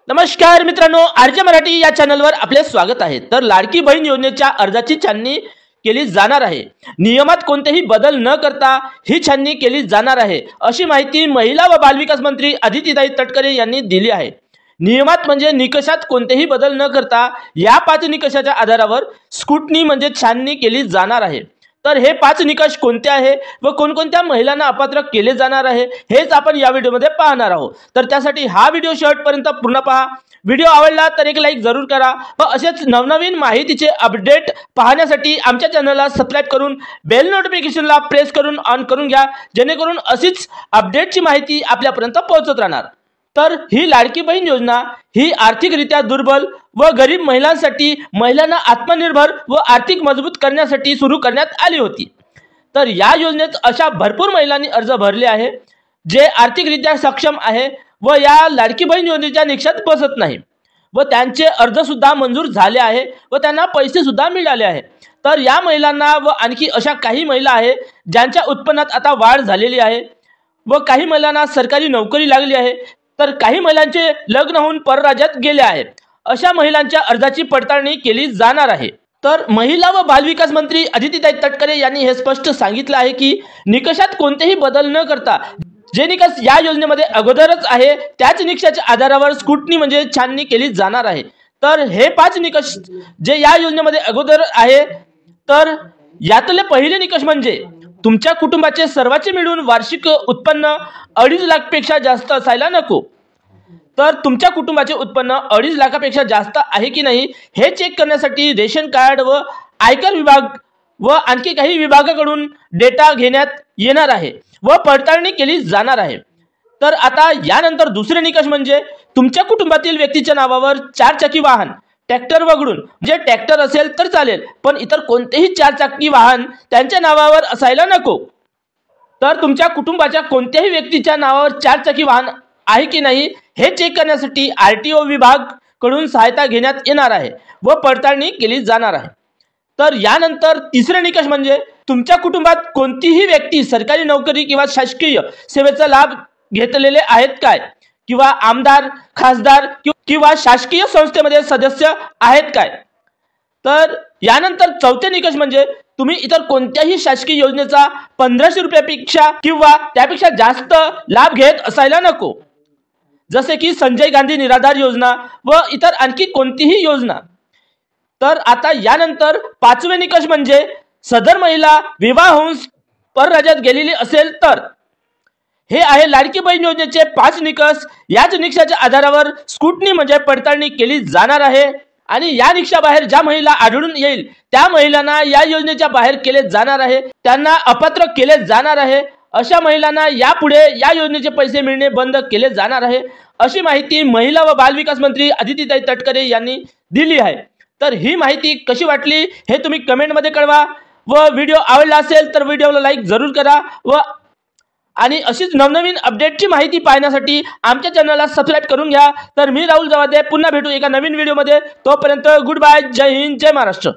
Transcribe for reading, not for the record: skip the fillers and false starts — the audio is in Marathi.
नमस्कार मित्रांनो, आरजे मराठी या चॅनलवर आपले स्वागत आहे। तर लाडकी बहीण योजनेच्या अर्जाची छाननी केली जाणार आहे। नियमात कोणतेही बदल न करता ही छाननी केली जाणार आहे, अशी माहिती महिला व बालविकास मंत्री अदितीताई तटकरे यांनी दिली आहे। नियमात म्हणजे निकषात कोणतेही बदल न करता या 5 निकषाच्या आधारावर स्क्रूटनी म्हणजे छाननी केली जाणार आहे। तर हे 5 निकष कोणते आहे व कोणकोणत्या महिलांना अपात्र केले जाणार आहे हेच आपण या व्हिडिओमध्ये पाहणार आहोत। तर त्यासाठी हा व्हिडिओ शेवटपर्यंत पूर्ण पहा। व्हिडिओ आवडला तर एक लाईक जरूर करा व असेच नवनवीन माहितीचे अपडेट पाहण्यासाठी आमच्या चॅनलला सबस्क्राइब करून बेल नोटिफिकेशनला प्रेस करून ऑन करून घ्या, जेणेकरून अशीच अपडेटची माहिती आपल्यापर्यंत पोहोचत राहणार। तर ही लाडकी बहीण योजना ही आर्थिकरित्या दुर्बल व गरीब महिलांसाठी महिलांना आत्मनिर्भर व आर्थिक मजबूत करण्यासाठी सुरू करण्यात आली होती। तर या योजनेत अशा भरपूर महिलांनी अर्ज भरले आहे जे आर्थिकरित्या सक्षम आहे व या लाडकी बहीण योजनेच्या निकषात बसत नाही व त्यांचे अर्ज सुद्धा मंजूर झाले आहे व त्यांना पैसे सुद्धा मिळाले आहे। तर या महिलांना व आणखी अशा काही महिला आहे ज्यांच्या उत्पन्नात आता वाढ झालेली आहे व काही महिलांना सरकारी नोकरी लागली आहे, तर काही महिलांचे लग्न होऊन परराज्यात गेले आहेत। अशा महिलांच्या अर्जाची पडताळणी केली जाणार आहे। तर महिला व बालविकास मंत्री अदितीताई तटकरे यांनी हे स्पष्ट सांगितलं आहे की निकषात कोणतेही बदल न करता जे निकष या योजनेमध्ये अगोदरच आहे त्याच निकषाच्या आधारावर स्क्रूटनी म्हणजे छाननी केली जाणार आहे। तर हे 5 निकष जे या योजनेमध्ये अगोदर आहे, तर यातले पहिले निकष म्हणजे तुमच्या कुटुंबाचे सर्वांचे मिळून वार्षिक उत्पन्न 2.5 लाखापेक्षा जास्त असायला नको। तर तुमच्या कुटुंबाचे उत्पन्न 2.5 लाखापेक्षा जास्त आहे की नाही हे चेक करण्यासाठी रेशन कार्ड व आयकर विभाग व आणखी काही विभागाकडून डेटा घेण्यात येणार आहे व पडताळणी केली जाणार आहे। तर आता यानंतर दुसरे निकष म्हणजे तुमच्या कुटुंबातील व्यक्तीच्या नावावर 4 चाकी वाहन ट्रॅक्टर वगळून, म्हणजे ट्रॅक्टर असेल तर चालेल पण इतर कोणतेही 4 चाकी वाहन त्यांच्या नावावर असायला नको। तर तुमच्या कुटुंबाच्या कोणत्याही व्यक्तीच्या नावावर 4 चाकी वाहन आहे की नाही हे चेक करण्यासाठी आरटीओ विभाग कडून सहायता घेण्यात येणार आहे व पडताळणी केली जाणार आहे। तर यानंतर तिसरे निकष म्हणजे तुमच्या कुटुंबात कोणतीही व्यक्ती सरकारी नोकरी किंवा शासकीय सेवेचा लाभ घेतलेले आहेत काय, किंवा आमदार, खासदार किंवा शासकीय संस्थेमध्ये सदस्य आहेत काय। तर यानंतर चौथे निकष म्हणजे तुम्ही इतर कोणत्याही शासकीय योजनेचा 1500 रुपयापेक्षा किंवा त्यापेक्षा जास्त लाभ घेत असायला नको, जसे की संजय गांधी निराधार योजना व इतर आणखी कोणतीही योजना। तर आता यानंतर 5वे निकष म्हणजे सदर महिला विवाह होऊन परराज्यात गेलेली असेल तर। हे आहे लाडकी बहीण योजनेचे 5 निकष। याच निकषाच्या आधारावर स्क्रूटनी म्हणजे पडताळणी केली जाणार आहे आणि या निकषाबाहेर ज्या महिला आढळून येईल त्या महिलांना या योजनेच्या बाहेर केले जाणार आहे, त्यांना अपात्र केले जाणार आहे। अशा महिलांना यापुढे या योजनेचे पैसे मिळणे बंद केले जाणार आहे, अशी माहिती महिला व बालविकास मंत्री अदितीताई तटकरे यांनी दिली आहे। तर ही माहिती कशी वाटली हे तुम्ही कमेंटमध्ये कळवा व व्हिडिओ आवडला असेल तर व्हिडिओला लाईक जरूर करा व आणि अशीच नवनवीन अपडेटची माहिती पाहण्यासाठी आमच्या चॅनलला सबस्क्राइब करून घ्या। तर मी राहुल जवादे पुन्हा भेटू एका नवीन व्हिडिओमध्ये। तोपर्यंत गुड बाय, जय हिंद, जय महाराष्ट्र।